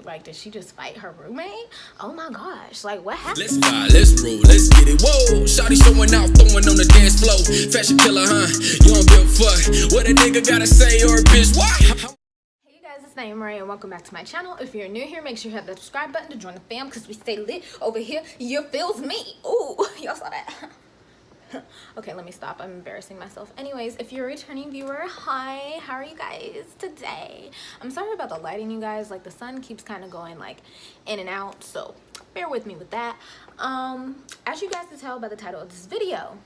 Like, did she just fight her roommate? Oh my gosh, like what happened? Let's vibe, let's roll, let's get it. Whoa, shawty showing out, throwing on the dance floor. Fashion killer, huh? You don't give a fuck what a nigga gotta say or a bitch. Why? Hey you guys, it's Naimahrae and welcome back to my channel. If you're new here, make sure you hit the subscribe button to join the fam because we stay lit over here. You feels me. Ooh, y'all saw that. Okay, let me stop. I'm embarrassing myself. Anyways, if you're a returning viewer, hi, how are you guys today? I'm sorry about the lighting, you guys. Like, the sun keeps kind of going like in and out, so bear with me with that. As you guys can tell by the title of this video,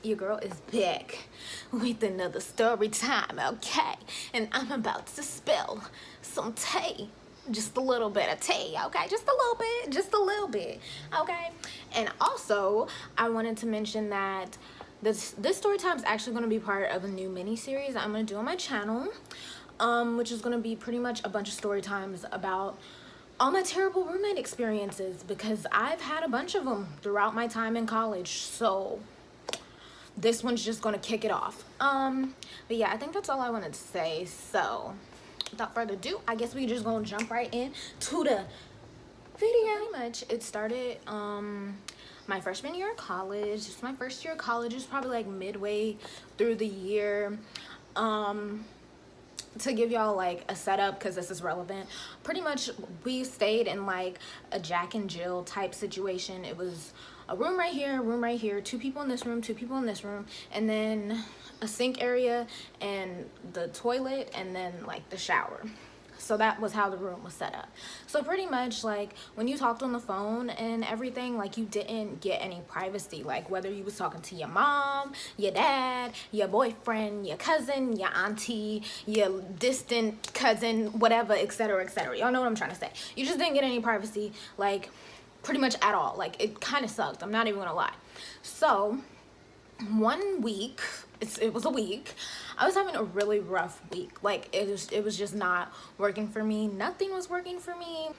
your girl is back with another story time, okay? And I'm about to spill some tea. Just a little bit of tea, okay? Just a little bit, okay? And also, I wanted to mention that this story time is actually going to be part of a new mini series I'm going to do on my channel, which is going to be pretty much a bunch of story times about all my terrible roommate experiences, because I've had a bunch of them throughout my time in college. So this one's just going to kick it off. But yeah, I think that's all I wanted to say. So without further ado, I guess we just gonna jump right in to the video. Pretty much it started my freshman year of college. It's my first year of college. It's probably like midway through the year. To give y'all like a setup, because this is relevant, pretty much we stayed in like a Jack and Jill type situation. It was a room right here, two people in this room, two people in this room, and then a sink area and the toilet, and then like the shower. So that was how the room was set up. So pretty much like when you talked on the phone and everything, like you didn't get any privacy, like whether you was talking to your mom, your dad, your boyfriend, your cousin, your auntie, your distant cousin, whatever, etc., etc. Y'all know what I'm trying to say. You just didn't get any privacy, like pretty much at all. Like it kind of sucked, I'm not even gonna lie. So one week, it was a week, I was having a really rough week. Like it was just not working for me. Nothing was working for me.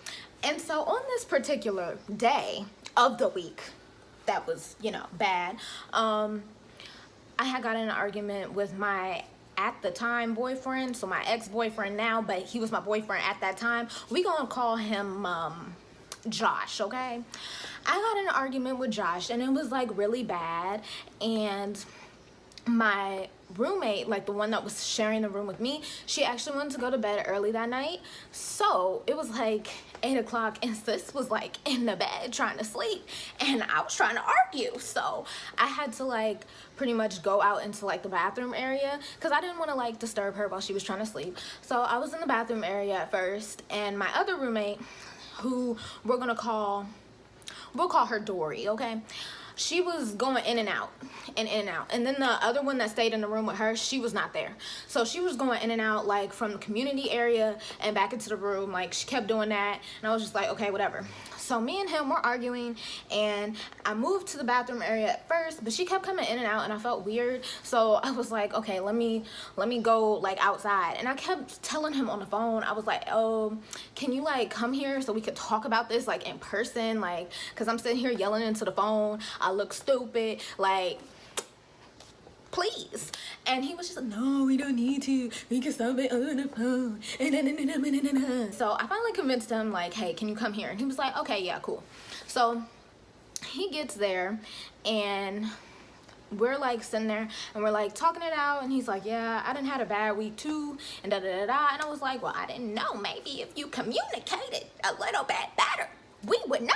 And so on this particular day of the week that was, you know, bad, I had gotten in an argument with my at the time boyfriend, so my ex-boyfriend now, but he was my boyfriend at that time. We gonna call him Josh, okay? I got in an argument with Josh and it was like really bad, and my roommate, like the one that was sharing the room with me, she actually wanted to go to bed early that night. So it was like 8 o'clock and sis was like in the bed trying to sleep, and I was trying to argue. So I had to like pretty much go out into like the bathroom area because I didn't want to like disturb her while she was trying to sleep. So I was in the bathroom area at first, and my other roommate, who we'll call her Dory, okay? She was going in and out and in and out. And then the other one that stayed in the room with her, she was not there. So she was going in and out like from the community area and back into the room. Like she kept doing that. And I was just like, okay, whatever. So me and him were arguing, and I moved to the bathroom area at first, but she kept coming in and out and I felt weird. So I was like, okay, let me go like outside. And I kept telling him on the phone, I was like, oh, can you like come here so we could talk about this like in person? Like, cause I'm sitting here yelling into the phone. I look stupid, like, please. And he was just like, no, we don't need to, we can stop it on the phone. So I finally convinced him like, hey, can you come here? And he was like, okay, yeah, cool. So he gets there and we're like sitting there and we're like talking it out, and he's like, yeah, I done had a bad week too, and da da da da. And I was like, well, I didn't know, maybe if you communicated a little bit better, we would know.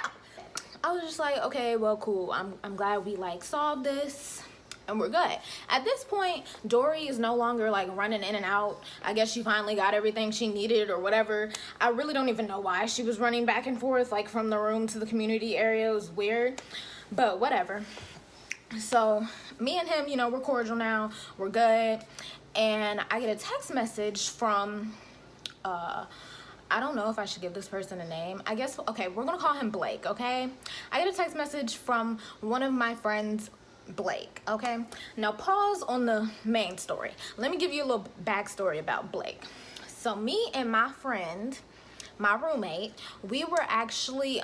I was just like, okay, well, cool. I'm glad we like solved this and we're good. At this point, Dory is no longer like running in and out. I guess she finally got everything she needed or whatever. I really don't even know why she was running back and forth like from the room to the community area. It was weird, but whatever. So me and him, you know, we're cordial now, we're good. And I get a text message from I don't know if I should give this person a name. I guess, okay, we're gonna call him Blake, okay? I get a text message from one of my friends, Blake, okay? Now pause on the main story. Let me give you a little backstory about Blake. So me and my friend, my roommate, we were actually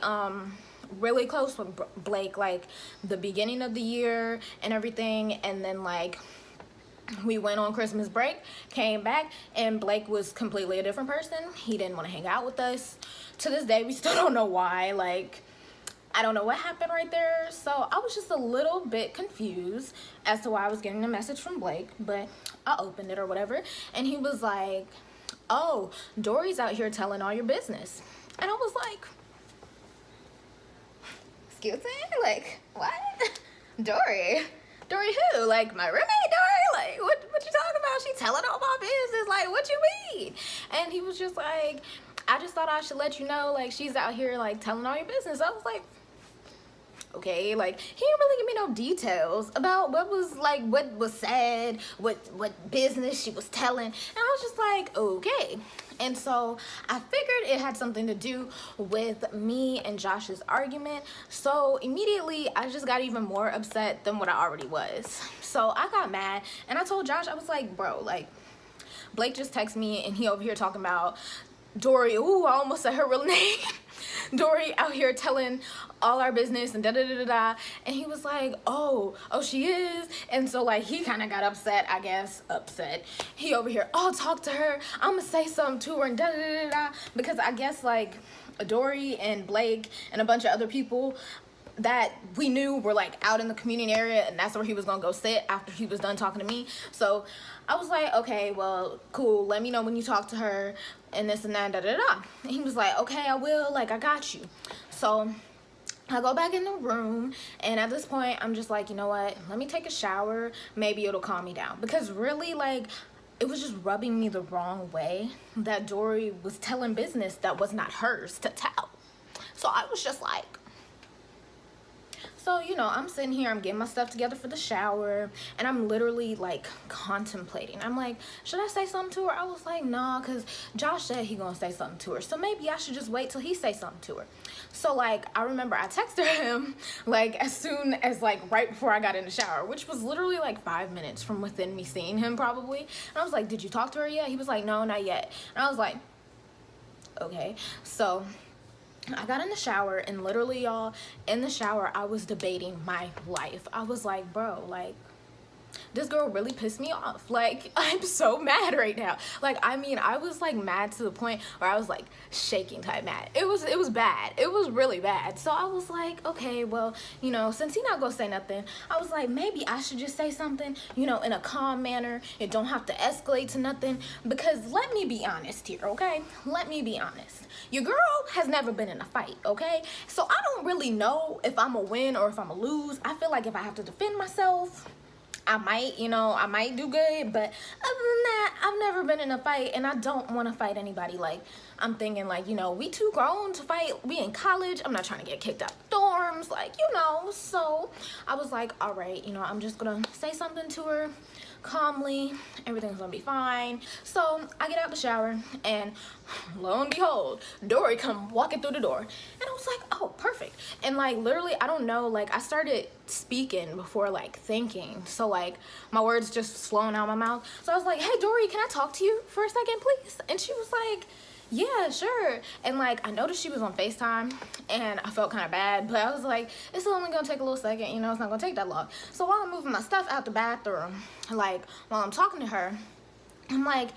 really close with Blake like the beginning of the year and everything, and then like We went on Christmas break, came back, and Blake was completely a different person. He didn't want to hang out with us. To this day, we still don't know why. Like, I don't know what happened right there. So I was just a little bit confused as to why I was getting a message from Blake, but I opened it or whatever, and he was like, oh, Dory's out here telling all your business. And I was like, excuse me? Like, what? Dory who? Like, my roommate Dory? Like, what you talking about? She telling all my business. Like, what you mean? And he was just like, I just thought I should let you know, like, she's out here, like, telling all your business. I was like, okay. Like, he didn't really give me no details about what was said, what business she was telling. And I was just like, okay. And so I figured it had something to do with me and Josh's argument. So immediately I just got even more upset than what I already was. So I got mad and I told Josh, I was like, bro, like, Blake just texted me and he over here talking about Dory. Ooh, I almost said her real name. Dory out here telling all our business and da-da-da-da-da. And he was like, oh, she is. And so, like, he kind of got upset, I guess. He over here, oh, talk to her. I'm going to say something to her and da-da-da-da-da. Because I guess, like, Dory and Blake and a bunch of other people that we knew were, like, out in the community area, and that's where he was gonna go sit after he was done talking to me. So I was like, okay, well, cool, let me know when you talk to her and this and that, da-da-da. And he was like, okay, I will, like, I got you. So I go back in the room, and at this point I'm just like, you know what, let me take a shower, maybe it'll calm me down. Because really, like, it was just rubbing me the wrong way that Dory was telling business that was not hers to tell. So I was just like, so, you know, I'm sitting here, I'm getting my stuff together for the shower, and I'm literally, like, contemplating. I'm like, should I say something to her? I was like, nah, because Josh said he gonna say something to her, so maybe I should just wait till he say something to her. So, like, I remember I texted him, like, as soon as, like, right before I got in the shower, which was literally, like, 5 minutes from within me seeing him, probably. And I was like, did you talk to her yet? He was like, no, not yet. And I was like, okay. So I got in the shower, and literally, y'all, in the shower, I was debating my life. I was like, bro, like, this girl really pissed me off. Like, I'm so mad right now. Like, I mean, I was, like, mad to the point where I was, like, shaking type mad. It was bad. It was really bad. So I was like, okay, well, you know, since he not gonna say nothing, I was like, maybe I should just say something, you know, in a calm manner. It don't have to escalate to nothing. Because let me be honest here, okay? Let me be honest. Your girl has never been in a fight, okay? So I don't really know if I'm gonna win or if I'm gonna lose. I feel like if I have to defend myself, I might, you know, I might do good, but other than that, I've never been in a fight, and I don't want to fight anybody. Like, I'm thinking, like, you know, we too grown to fight. We in college. I'm not trying to get kicked out of dorms, like, you know. So I was like, all right, you know, I'm just gonna say something to her calmly. Everything's gonna be fine. So I get out the shower, and lo and behold, Dory come walking through the door, and I was like, oh, perfect. And, like, literally, I don't know, like, I started speaking before, like, thinking, so, like, my words just flowing out my mouth. So I was like, hey, Dory, can I talk to you for a second, please? And she was like, yeah, sure. And, like, I noticed she was on FaceTime, and I felt kind of bad, but I was like, it's only gonna take a little second, you know, it's not gonna take that long. So while I'm moving my stuff out the bathroom, like, while I'm talking to her, I'm like,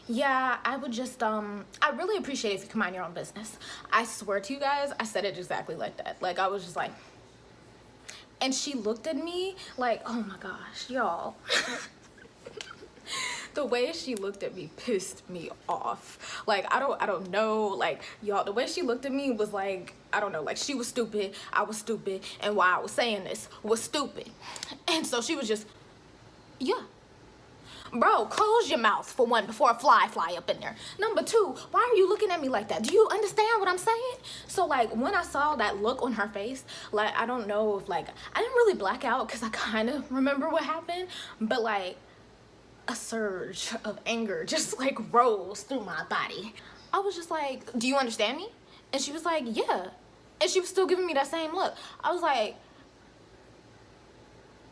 yeah, I would just, I really appreciate if you can mind your own business. I swear to you guys, I said it exactly like that. Like, I was just like, and she looked at me like, oh my gosh, y'all. The way she looked at me pissed me off. Like, I don't know, like, y'all, the way she looked at me was like, I don't know, like, she was stupid, I was stupid, and why I was saying this was stupid. And so she was just, yeah. Bro, close your mouth, for one, before a fly up in there. Number two, why are you looking at me like that? Do you understand what I'm saying? So, like, when I saw that look on her face, like, I don't know if, like, I didn't really black out because I kind of remember what happened, but, like, a surge of anger just, like, rose through my body. I was just like, do you understand me? And she was like, yeah. And she was still giving me that same look. I was like,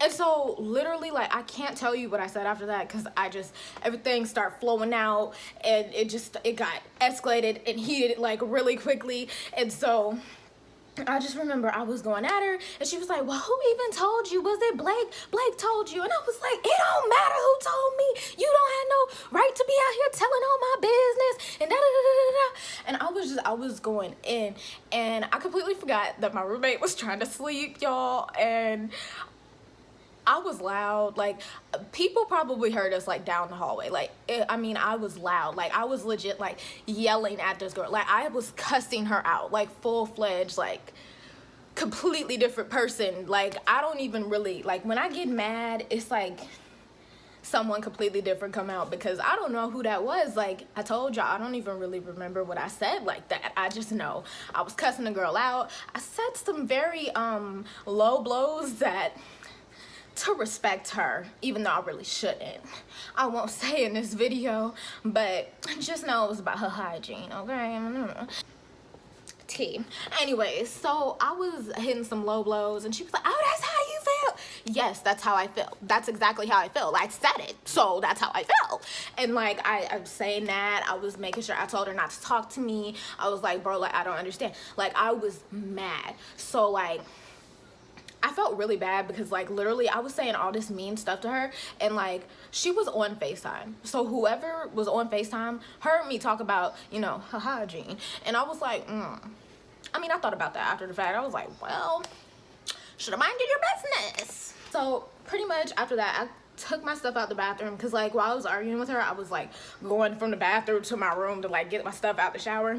and so literally, like, I can't tell you what I said after that because I just, everything started flowing out, and it got escalated and heated, like, really quickly. And so I just remember I was going at her, and she was like, well, who even told you? Was it Blake? Blake told you. And I was like, it don't matter who told me. You don't have no right to be out here telling all my business, and da-da-da-da-da. And I was going in, and I completely forgot that my roommate was trying to sleep, y'all, and I was loud. Like, people probably heard us, like, down the hallway. Like, I was loud. Like, I was legit, like, yelling at this girl. Like, I was cussing her out, like, full-fledged, like, completely different person. Like, I don't even really, like, when I get mad, it's like someone completely different come out, because I don't know who that was. Like, I told y'all, I don't even really remember what I said like that. I just know I was cussing the girl out. I said some very low blows that to respect her, even though I really shouldn't. I won't say in this video, but just know it was about her hygiene, okay? Tea. Anyways, so I was hitting some low blows, and she was like, oh, that's how you feel? Yes, that's how I feel. That's exactly how I feel. I said it, so that's how I felt. And like, I was saying that, I was making sure I told her not to talk to me. I was like, bro, like, I don't understand. Like, I was mad. So like, I felt really bad, because like, literally I was saying all this mean stuff to her, and like, she was on FaceTime. So whoever was on FaceTime heard me talk about, you know, her hygiene. And I was like, I mean, I thought about that after the fact. I was like, well, should have minded your business. So pretty much after that, I took my stuff out the bathroom, because like, while I was arguing with her, I was like going from the bathroom to my room to like get my stuff out the shower,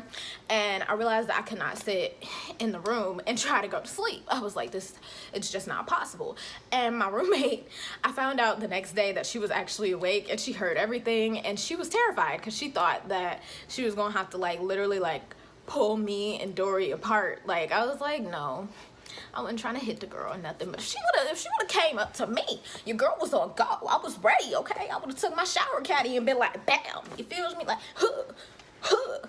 and I realized that I could not sit in the room and try to go to sleep. I was like, this, it's just not possible. And my roommate, I found out the next day that she was actually awake, and she heard everything, and she was terrified, because she thought that she was gonna have to like literally like pull me and Dory apart. Like, I was like, no, I wasn't trying to hit the girl or nothing, but if she would have came up to me, your girl was on go. I was ready, okay? I would have took my shower caddy and been like, bam. You feel me? Like, huh, huh.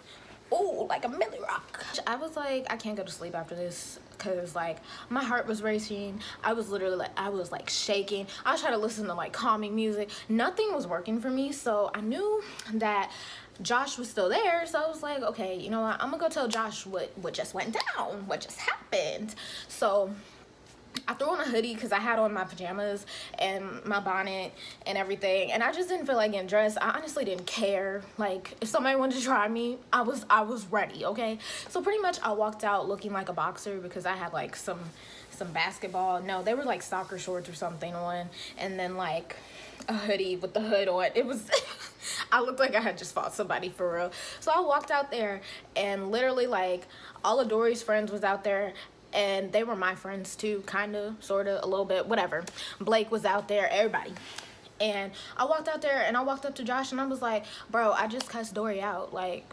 Ooh, like a Millie Rock. I was like, I can't go to sleep after this, because like, my heart was racing. I was literally like, I was like shaking. I was trying to listen to like calming music. Nothing was working for me, so I knew that Josh was still there, so I was like, okay, you know what, I'm gonna go tell Josh what just went down, what just happened. So I threw on a hoodie, because I had on my pajamas and my bonnet and everything, and I just didn't feel like getting dressed. I honestly didn't care. Like, if somebody wanted to try me, I was ready, okay? So pretty much I walked out looking like a boxer, because I had like some basketball, no, they were like soccer shorts or something on, and then like a hoodie with the hood on. It was I looked like I had just fought somebody for real. So I walked out there, and literally like all of Dory's friends was out there, and they were my friends too, kind of, sort of, a little bit, whatever. Blake was out there, everybody. And I walked out there, and I walked up to Josh, and I was like, bro, I just cussed Dory out. Like,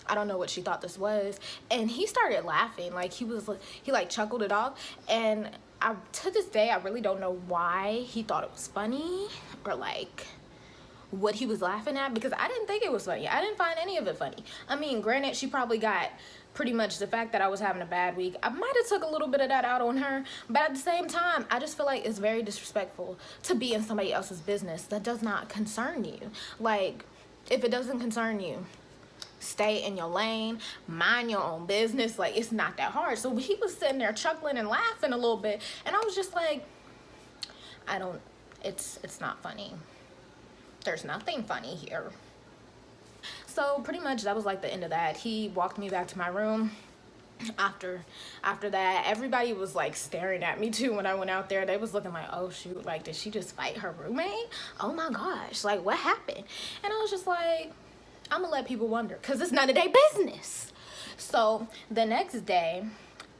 I don't know what she thought this was. And he started laughing. Like, he like chuckled it off. And to this day, I really don't know why he thought it was funny, or like what he was laughing at, because I didn't think it was funny. I didn't find any of it funny. I mean, granted, she probably got pretty much the fact that I was having a bad week. I might have took a little bit of that out on her, but at the same time, I just feel like it's very disrespectful to be in somebody else's business that does not concern you. Like, if it doesn't concern you, stay in your lane, mind your own business. Like, it's not that hard. So he was sitting there chuckling and laughing a little bit, and I was just like, it's not funny. There's nothing funny here. So pretty much that was like the end of that. He walked me back to my room. After that, everybody was like staring at me too when I went out there. They was looking like, oh shoot, like, did she just fight her roommate? Oh my gosh, like, what happened? And I was just like, I'm gonna let people wonder, because it's none of their business. So the next day,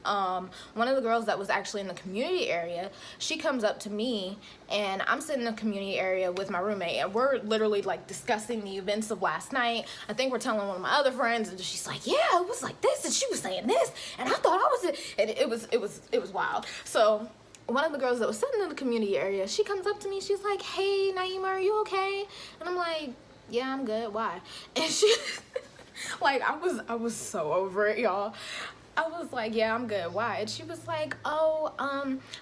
one of the girls that was actually in the community area, she comes up to me, and I'm sitting in the community area with my roommate, and we're literally like discussing the events of last night. I think we're telling one of my other friends, and she's like, yeah, it was like this, and she was saying this, and I thought I was it, and it was wild. So one of the girls that was sitting in the community area, she comes up to me, she's like, hey Naimah, are you okay? And I'm like, yeah, I'm good, why? And she like, I was so over it, y'all. I was like, yeah, I'm good, why? And she was like, oh,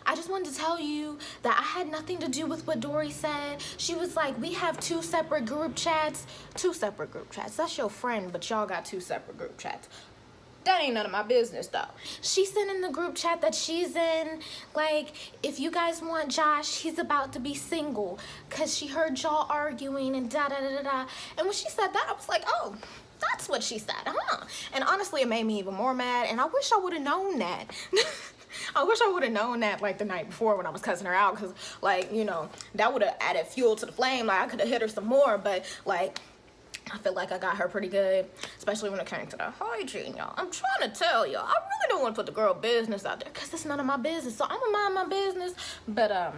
I just wanted to tell you that I had nothing to do with what Dory said. She was like, we have two separate group chats. That's your friend, but y'all got two separate group chats. That ain't none of my business though. She sent in the group chat that she's in, like, if you guys want Josh, he's about to be single, cause she heard y'all arguing and da da da da da. And when she said that, I was like, oh, that's what she said, huh? And honestly, it made me even more mad, and I wish I would have known that. I wish I would have known that like the night before when I was cussing her out, because like, you know, that would have added fuel to the flame. Like I could have hit her some more, but like, I feel like I got her pretty good, especially when it came to the hygiene, y'all. I'm trying to tell y'all, I really don't want to put the girl business out there because it's none of my business. So I'm gonna mind my business, but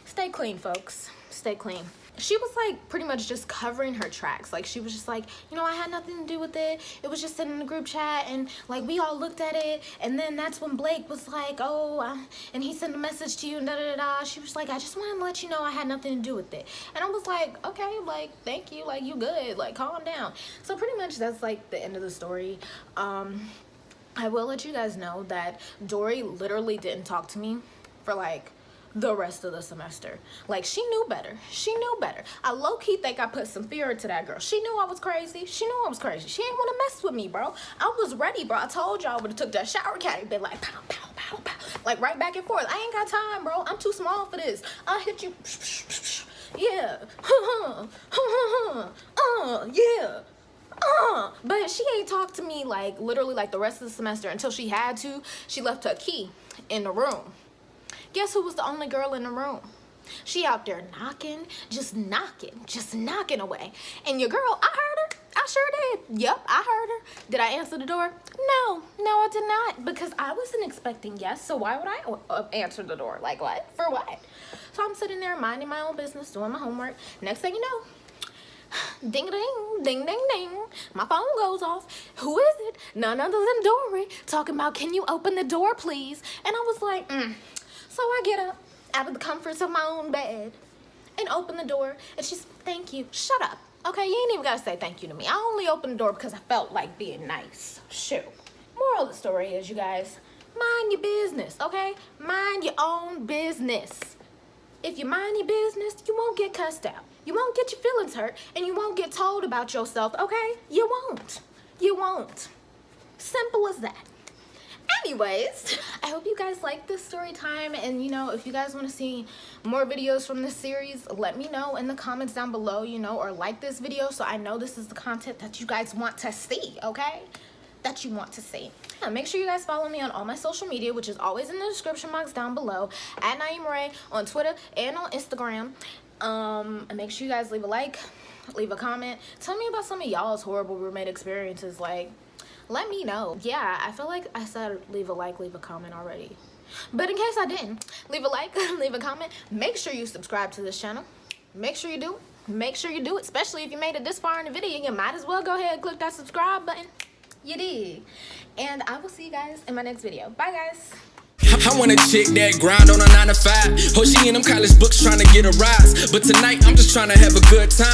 stay clean, folks. Stay clean. She was like pretty much just covering her tracks. Like she was just like, you know, I had nothing to do with it. It was just sitting in the group chat and like we all looked at it. And then that's when Blake was like, oh, and he sent a message to you and da da da da. She was like, I just wanted to let you know I had nothing to do with it. And I was like, okay, like, thank you. Like, you good. Like, calm down. So pretty much that's like the end of the story. I will let you guys know that Dory literally didn't talk to me for like the rest of the semester. Like, she knew better. She knew better. I low-key think I put some fear into that girl. She knew I was crazy. She knew I was crazy. She ain't want to mess with me, bro. I was ready, bro. I told y'all I would have took that shower caddy, been like pow, pow, pow, pow, like right back and forth. I ain't got time, bro. I'm too small for this. I'll hit you. Yeah. Yeah. But she ain't talked to me like literally like the rest of the semester until she had to. She left her key in the room. Guess who was the only girl in the room? She out there knocking, just knocking away. And your girl, I heard her. I sure did. Yep, I heard her. Did I answer the door? No, I did not, because I wasn't expecting yes. So why would I answer the door? Like what? For what? So I'm sitting there minding my own business, doing my homework. Next thing you know, ding ding, ding ding ding, my phone goes off. Who is it? None other than Dory, talking about, can you open the door please? And I was like, So I get up out of the comforts of my own bed and open the door, and she's, thank you. Shut up. Okay, you ain't even gotta say thank you to me. I only opened the door because I felt like being nice. Shoot. Moral of the story is, you guys, mind your business, okay? Mind your own business. If you mind your business, you won't get cussed out. You won't get your feelings hurt, and you won't get told about yourself, okay? You won't. You won't. Simple as that. Anyways, I hope you guys like this story time, and you know, if you guys want to see more videos from this series, let me know in the comments down below, you know, or like this video so I know this is the content that you guys want to see, okay? That you want to see. Yeah, make sure you guys follow me on all my social media, which is always in the description box down below, at naimahrae on Twitter and on Instagram. And make sure you guys leave a like, leave a comment. Tell me about some of y'all's horrible roommate experiences. Like, let me know. Yeah, I feel like I said leave a like, leave a comment already. But in case I didn't, leave a like, leave a comment. Make sure you subscribe to this channel. Make sure you do it. Make sure you do it, especially if you made it this far in the video. You might as well go ahead and click that subscribe button. You did. And I will see you guys in my next video. Bye, guys. I want a chick that grind on a 9 to 5. Oh, she in them college books trying to get a rise. But tonight, I'm just trying to have a good time.